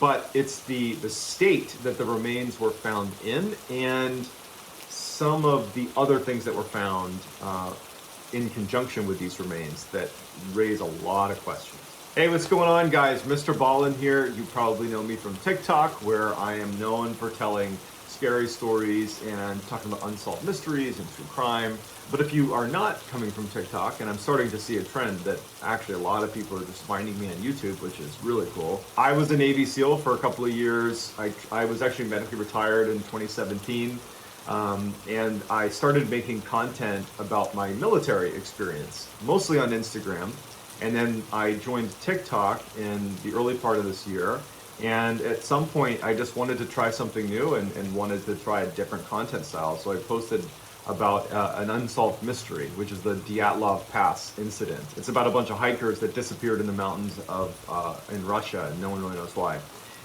but it's the state that the remains were found in, and some of the other things that were found in conjunction with these remains that raise a lot of questions. Hey, what's going on, guys? Mr. Ballin here. You probably know me from TikTok, where I am known for telling scary stories and talking about unsolved mysteries and true crime. But if you are not coming from TikTok, and I'm starting to see a trend that actually a lot of people are just finding me on YouTube, which is really cool. I was a Navy SEAL for a couple of years. I was actually medically retired in 2017. And I started making content about my military experience, mostly on Instagram. And then I joined TikTok in the early part of this year. And at some point, I just wanted to try something new and wanted to try a different content style. So I posted about an unsolved mystery, which is the Dyatlov Pass incident. It's about a bunch of hikers that disappeared in the mountains of in Russia, and no one really knows why.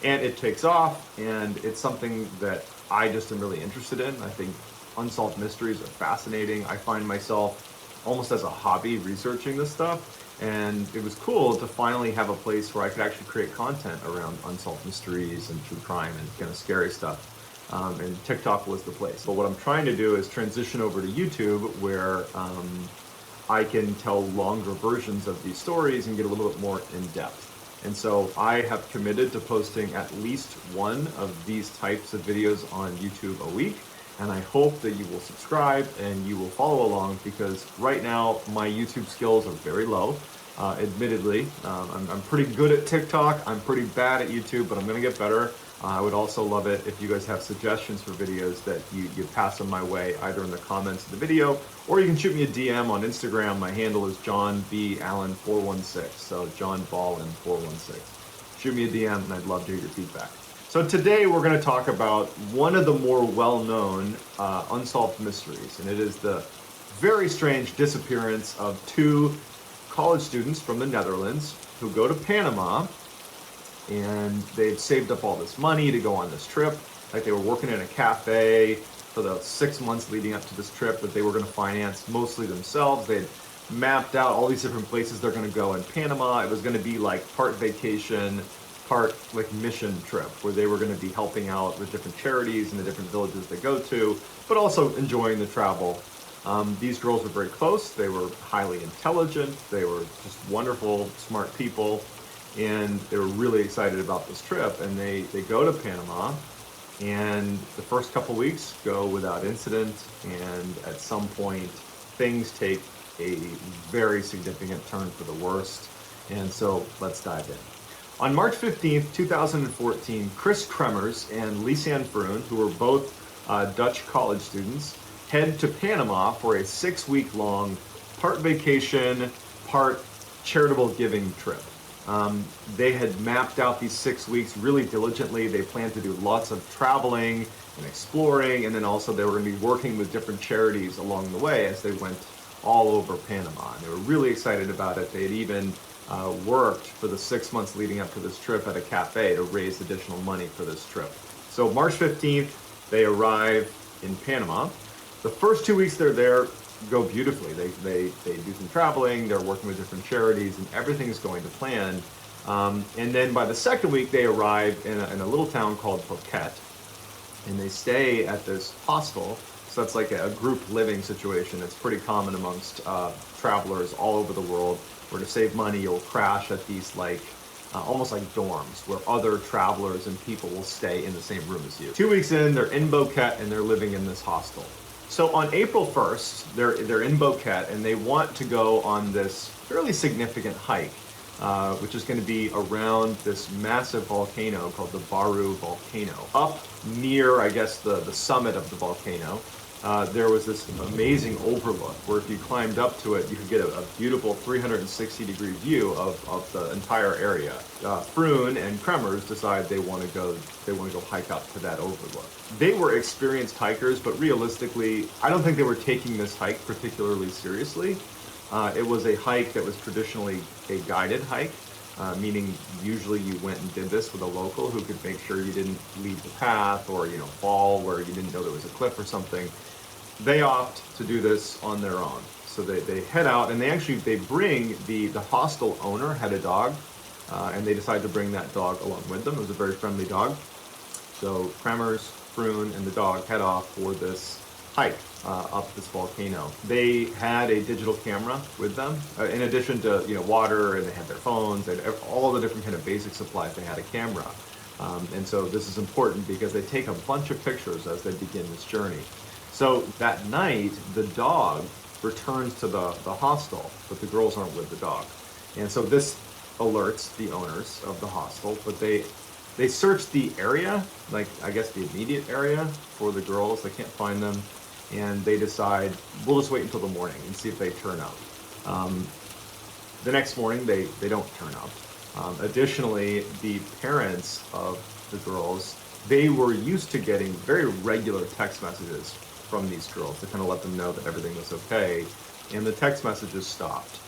And it takes off, and it's something that I just am really interested in. I think unsolved mysteries are fascinating. I find myself almost as a hobby researching this stuff. And it was cool to finally have a place where I could actually create content around unsolved mysteries and true crime and kind of scary stuff. And TikTok was the place. But what I'm trying to do is transition over to YouTube, where I can tell longer versions of these stories and get a little bit more in depth. And so I have committed to posting at least one of these types of videos on YouTube a week. And I hope that you will subscribe and you will follow along, because right now my YouTube skills are very low. Admittedly, I'm pretty good at TikTok. I'm pretty bad at YouTube, but I'm going to get better. I would also love it if you guys have suggestions for videos that you pass them my way, either in the comments of the video, or you can shoot me a DM on Instagram. My handle is JohnBAllen416, so JohnBallin416. Shoot me a DM and I'd love to hear your feedback. So today we're going to talk about one of the more well-known unsolved mysteries, and it is the very strange disappearance of two college students from the Netherlands who go to Panama, and they've saved up all this money to go on this trip. Like, they were working in a cafe for the 6 months leading up to this trip that they were going to finance mostly themselves. They'd mapped out all these different places they're going to go in Panama. It was going to be like part vacation, part like mission trip, where they were going to be helping out with different charities in the different villages they go to, but also enjoying the travel. These girls were very close. They were highly intelligent. They were just wonderful, smart people, and they were really excited about this trip. And they go to Panama, and the first couple weeks go without incident, and at some point things take a very significant turn for the worst. And so let's dive in. On March 15th, 2014, Chris Kremers and Lisanne Vroon, who were both Dutch college students, head to Panama for a 6-week-long part vacation, part charitable giving trip. They had mapped out these 6 weeks really diligently. They planned to do lots of traveling and exploring, and then also they were going to be working with different charities along the way as they went all over Panama. And they were really excited about it. They had even worked for the 6 months leading up to this trip at a cafe to raise additional money for this trip. So March 15th, they arrive in Panama. The first 2 weeks they're there go beautifully. They do some traveling, they're working with different charities, and everything is going to plan. And then by the second week, they arrive in a little town called Phuket, and they stay at this hostel. So that's like a group living situation. It's pretty common amongst travelers all over the world, where to save money, you'll crash at these almost like dorms, where other travelers and people will stay in the same room as you. 2 weeks in, they're in Phuket and they're living in this hostel. So on April 1st, they're in Phuket, and they want to go on this fairly significant hike, which is going to be around this massive volcano called the Baru volcano. Up near, I guess, the summit of the volcano, there was this amazing overlook where if you climbed up to it, you could get a beautiful 360-degree view of the entire area. Vroon and Kremers decide they want to go hike up to that overlook. They were experienced hikers, but realistically, I don't think they were taking this hike particularly seriously. It was a hike that was traditionally a guided hike, meaning usually you went and did this with a local who could make sure you didn't leave the path or fall where you didn't know there was a cliff or something. They opt to do this on their own. So they head out, and they bring the hostel owner had a dog and they decided to bring that dog along with them. It was a very friendly dog. So Kremers, Froon, and the dog head off for this hike up this volcano. They had a digital camera with them, in addition to water, and they had their phones, and all the different kind of basic supplies. They had a camera, and so this is important because they take a bunch of pictures as they begin this journey. So that night, the dog returns to the hostel, but the girls aren't with the dog, and so this alerts the owners of the hostel, but they search the area, like I guess the immediate area, for the girls. They can't find them, and they decide, we'll just wait until the morning and see if they turn up. The next morning, they don't turn up. Additionally, the parents of the girls, they were used to getting very regular text messages from these girls to kind of let them know that everything was okay, and the text messages stopped.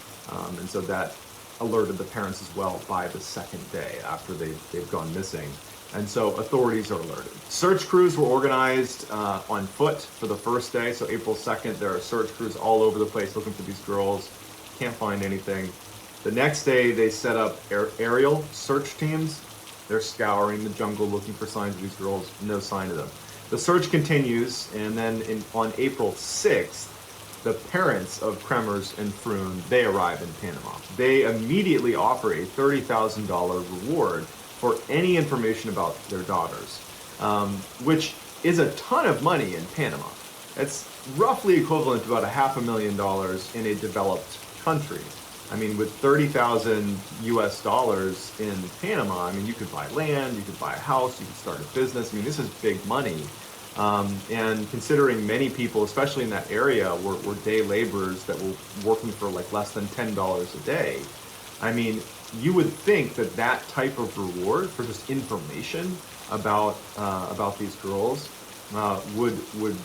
And so that alerted the parents as well by the second day after they've gone missing. And so authorities are alerted. Search crews were organized on foot for the first day. So April 2nd, there are search crews all over the place looking for these girls. Can't find anything. The next day, they set up aerial search teams. They're scouring the jungle looking for signs of these girls. No sign of them. The search continues, and then on April 6th, the parents of Kremers and Froon, they arrive in Panama. They immediately offer a $30,000 reward for any information about their daughters, which is a ton of money in Panama. It's roughly equivalent to about $500,000 in a developed country. I mean, with 30,000 US dollars in Panama, I mean, you could buy land, you could buy a house, you could start a business. I mean, this is big money. And considering many people, especially in that area, were day laborers that were working for like less than $10 a day, I mean, you would think that that type of reward for just information about these girls would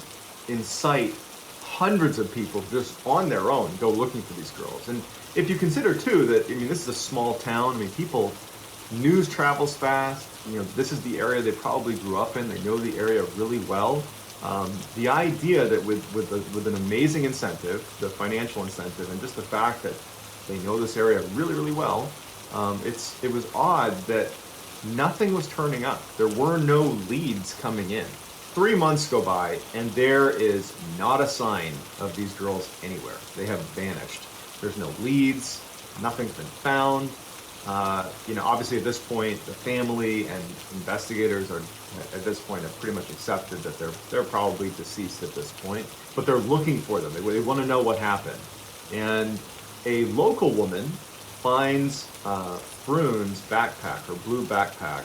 incite hundreds of people just on their own go looking for these girls. And if you consider too that, I mean, this is a small town. I mean, news travels fast. This is the area they probably grew up in. They know the area really well. The idea that with an amazing incentive, the financial incentive, and just the fact that they know this area really, really well, it was odd that nothing was turning up. There were no leads coming in. 3 months go by, and there is not a sign of these girls anywhere. They have vanished. There's no leads. Nothing's been found. Obviously at this point, the family and investigators are at this point have pretty much accepted that they're probably deceased at this point, but they're looking for them. They want to know what happened. And a local woman finds Froon's backpack, her blue backpack,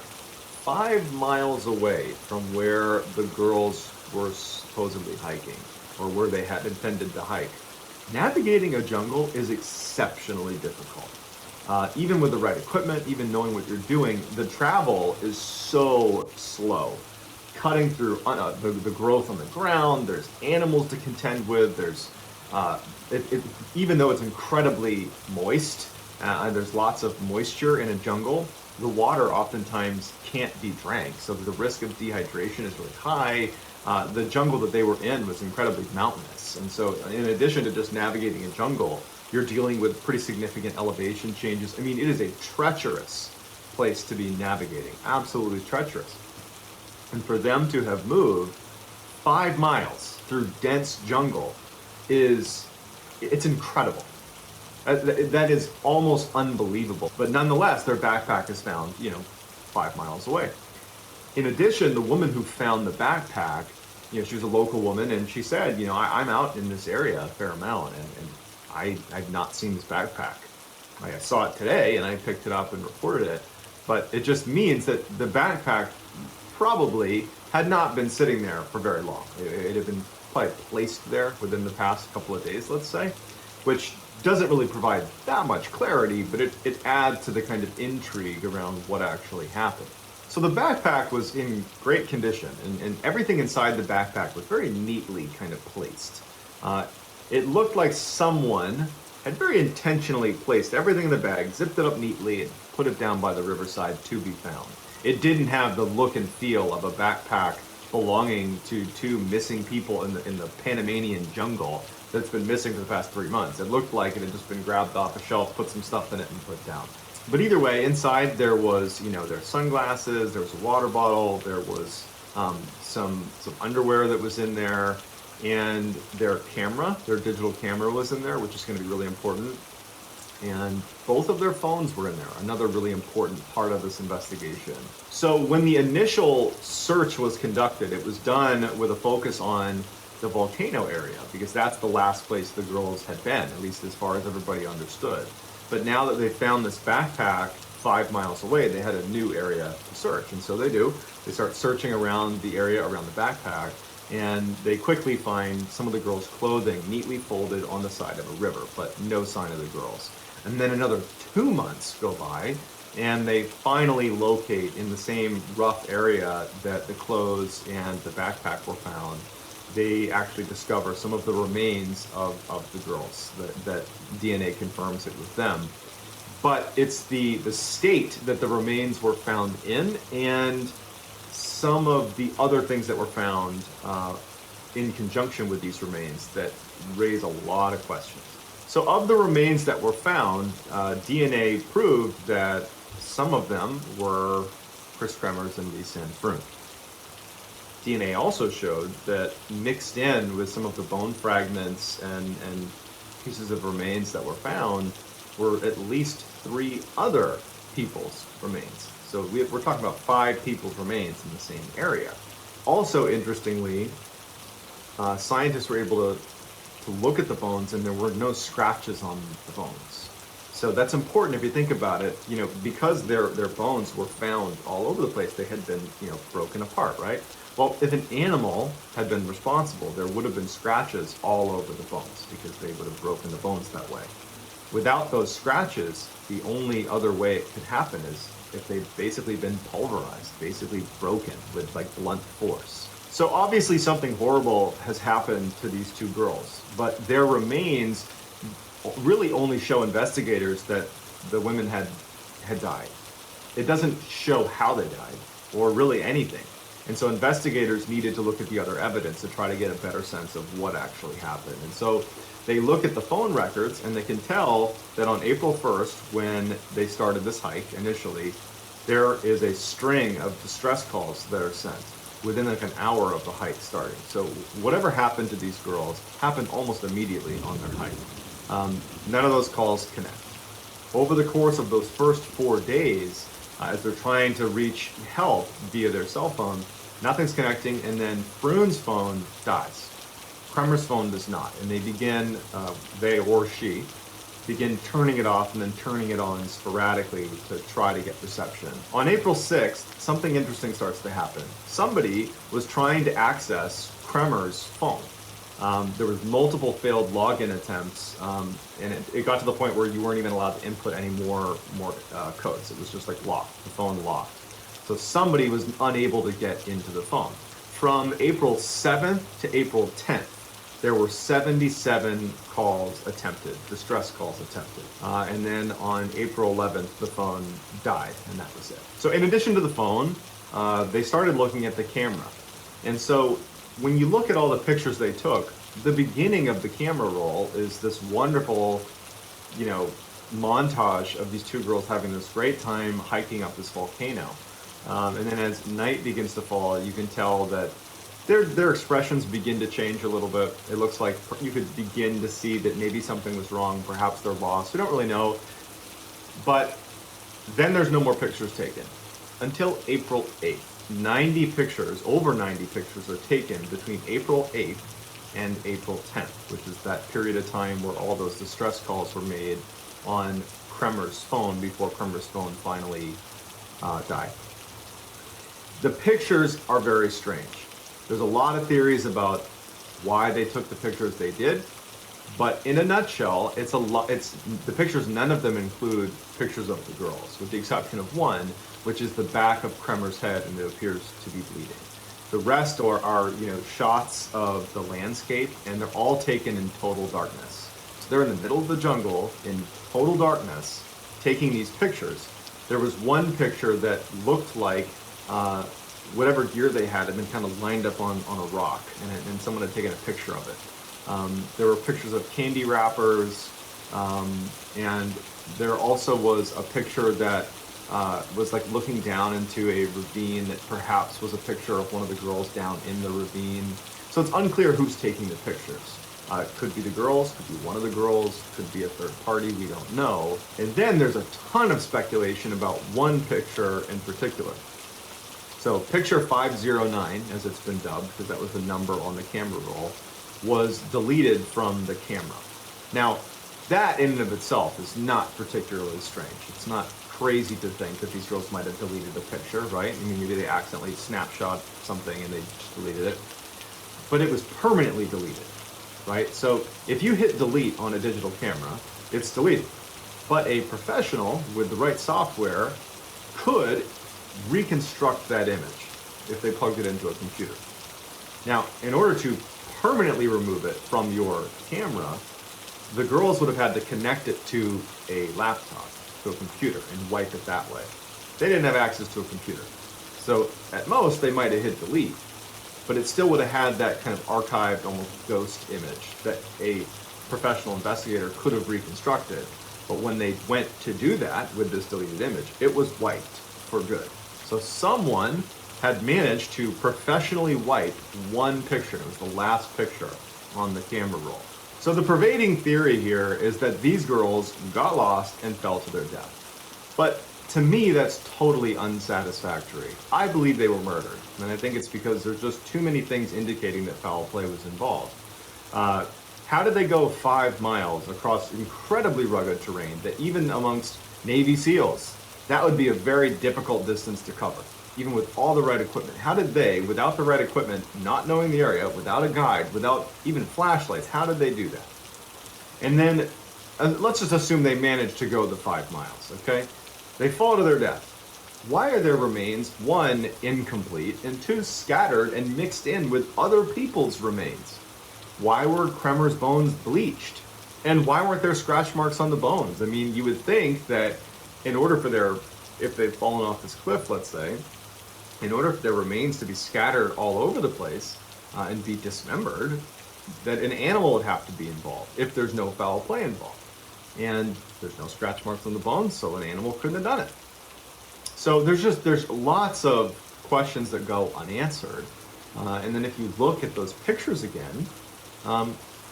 5 miles away from where the girls were supposedly hiking, or where they had intended to hike. Navigating a jungle is exceptionally difficult. Even with the right equipment, even knowing what you're doing, the travel is so slow. Cutting through the growth on the ground, there's animals to contend with, there's even though it's incredibly moist, and there's lots of moisture in a jungle, the water oftentimes can't be drank, so the risk of dehydration is really high. The jungle that they were in was incredibly mountainous, and so in addition to just navigating a jungle, you're dealing with pretty significant elevation changes. I mean, it is a treacherous place to be navigating, absolutely treacherous. And for them to have moved 5 miles through dense jungle it's incredible. That is almost unbelievable. But nonetheless, their backpack is found, 5 miles away. In addition, the woman who found the backpack, she was a local woman, and she said, I'm out in this area a fair amount, and I've not seen this backpack. I saw it today, and I picked it up and reported it. But it just means that the backpack probably had not been sitting there for very long. It had been probably placed there within the past couple of days, let's say, which doesn't really provide that much clarity, but it adds to the kind of intrigue around what actually happened. So the backpack was in great condition, and everything inside the backpack was very neatly kind of placed. It looked like someone had very intentionally placed everything in the bag, zipped it up neatly, and put it down by the riverside to be found. It didn't have the look and feel of a backpack belonging to 2 missing people in the Panamanian jungle that's been missing for the past 3 months. It looked like it had just been grabbed off a shelf, put some stuff in it, and put down. But either way, inside there was, their sunglasses, there was a water bottle, there was some underwear that was in there, and their camera, their digital camera was in there, which is going to be really important. And both of their phones were in there, another really important part of this investigation. So when the initial search was conducted, it was done with a focus on the volcano area, because that's the last place the girls had been, at least as far as everybody understood. But now that they found this backpack 5 miles away, they had a new area to search. And so they do. They start searching around the area around the backpack, and they quickly find some of the girls' clothing neatly folded on the side of a river, but no sign of the girls. And then another 2 months go by, and they finally locate in the same rough area that the clothes and the backpack were found. They actually discover some of the remains of the girls, that DNA confirms it with them. But it's the state that the remains were found in, and some of the other things that were found in conjunction with these remains that raise a lot of questions. So of the remains that were found, DNA proved that some of them were Chris Kremers and Lisa Ann Freund. DNA also showed that mixed in with some of the bone fragments and pieces of remains that were found were at least 3 other people's remains. So we're talking about 5 people's remains in the same area. Also, interestingly, scientists were able to look at the bones, and there were no scratches on the bones. So that's important if you think about it, because their bones were found all over the place. They had been, broken apart, right? Well, if an animal had been responsible, there would have been scratches all over the bones, because they would have broken the bones that way. Without those scratches, the only other way it could happen is if they've basically been pulverized, basically broken with blunt force. So obviously something horrible has happened to these 2 girls, but their remains really only show investigators that the women had died. It doesn't show how they died, or really anything. And so investigators needed to look at the other evidence to try to get a better sense of what actually happened. And so they look at the phone records, and they can tell that on April 1st, when they started this hike initially, there is a string of distress calls that are sent within an hour of the hike starting. So whatever happened to these girls happened almost immediately on their hike. None of those calls connect. Over the course of those first 4 days, as they're trying to reach help via their cell phone, nothing's connecting, and then Freund's phone dies. Kremer's phone does not, and they begin, they or she, begin turning it off and then turning it on sporadically to try to get reception. On April 6th, something interesting starts to happen. Somebody was trying to access Kremer's phone. There was multiple failed login attempts, and it got to the point where you weren't even allowed to input any more codes. It was just locked, the phone locked. So somebody was unable to get into the phone. From April 7th to April 10th, there were 77 calls attempted, distress calls attempted. And then on April 11th, the phone died, and that was it. So in addition to the phone, they started looking at the camera. And so when you look at all the pictures they took, the beginning of the camera roll is this wonderful, montage of these 2 girls having this great time hiking up this volcano. And then as night begins to fall, you can tell that their expressions begin to change a little bit. It looks like you could begin to see that maybe something was wrong. Perhaps they're lost. We don't really know. But then there's no more pictures taken until April 8th. 90 pictures, over 90 pictures are taken between April 8th and April 10th, which is that period of time where all those distress calls were made on Kremer's phone before Kremer's phone finally died. The pictures are very strange. There's a lot of theories about why they took the pictures they did, but in a nutshell, it's the pictures. None of them include pictures of the girls, with the exception of one, which is the back of Kremer's head, and it appears to be bleeding. The rest are shots of the landscape, and they're all taken in total darkness. So they're in the middle of the jungle in total darkness, taking these pictures. There was one picture that looked like whatever gear they had been kind of lined up on a rock, and someone had taken a picture of it. There were pictures of candy wrappers, And there also was a picture that was like looking down into a ravine that perhaps was a picture of one of the girls down in the ravine. So it's unclear who's taking the pictures. It could be the girls, could be one of the girls, could be a third party, we don't know. And then there's a ton of speculation about one picture in particular. So picture 509, as it's been dubbed, because that was the number on the camera roll, was deleted from the camera. Now, that in and of itself is not particularly strange. It's not crazy to think that these girls might have deleted a picture, right? I mean, maybe they accidentally snapshot something and they just deleted it. But it was permanently deleted, right? So if you hit delete on a digital camera, it's deleted. But a professional with the right software could reconstruct that image if they plugged it into a computer. Now, in order to permanently remove it from your camera, the girls would have had to connect it to a laptop, to a computer, and wipe it that way. They didn't have access to a computer. So at most, they might have hit delete, but it still would have had that kind of archived, almost ghost image that a professional investigator could have reconstructed. But when they went to do that with this deleted image, it was wiped for good. So someone had managed to professionally wipe one picture. It was the last picture on the camera roll. So the pervading theory here is that these girls got lost and fell to their death. But to me, that's totally unsatisfactory. I believe they were murdered, and I think it's because there's just too many things indicating that foul play was involved. How did they go 5 miles across incredibly rugged terrain that even amongst Navy SEALs, that would be a very difficult distance to cover, even with all the right equipment? How did they, without the right equipment, not knowing the area, without a guide, without even flashlights, how did they do that? And then let's just assume they managed to go the 5 miles, okay? They fall to their death. Why are their remains, 1, incomplete, and 2, scattered and mixed in with other people's remains? Why were Kremer's bones bleached? And why weren't there scratch marks on the bones? I mean, you would think that in order for if they've fallen off this cliff, let's say, in order for their remains to be scattered all over the place and be dismembered, that an animal would have to be involved if there's no foul play involved. And there's no scratch marks on the bones, so an animal couldn't have done it. So there's lots of questions that go unanswered. And then if you look at those pictures again,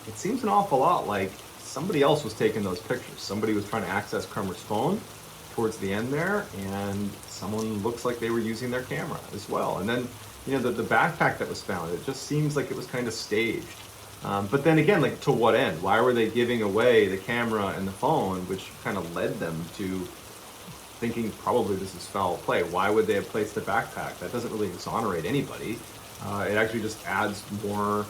it seems an awful lot like somebody else was taking those pictures. Somebody was trying to access Kremer's phone towards the end there, and someone looks like they were using their camera as well. And then, the backpack that was found, it just seems like it was kind of staged. But then again, like, to what end? Why were they giving away the camera and the phone, which kind of led them to thinking probably this is foul play? Why would they have placed the backpack? That doesn't really exonerate anybody. It actually just adds more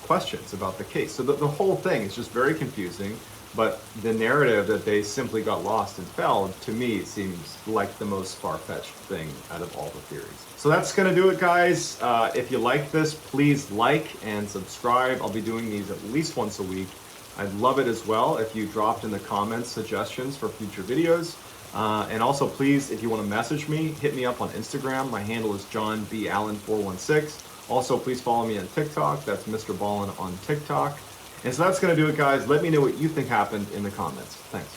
questions about the case. So the whole thing is just very confusing, but the narrative that they simply got lost and fell, to me, seems like the most far-fetched thing out of all the theories. So that's going to do it, guys. If you like this, please like and subscribe. I'll be doing these at least once a week. I'd love it as well if you dropped in the comments suggestions for future videos. And also, please, if you want to message me, hit me up on Instagram. My handle is JohnBAllen416. Also, please follow me on TikTok. That's Mr. Ballin on TikTok. And so that's going to do it, guys. Let me know what you think happened in the comments. Thanks.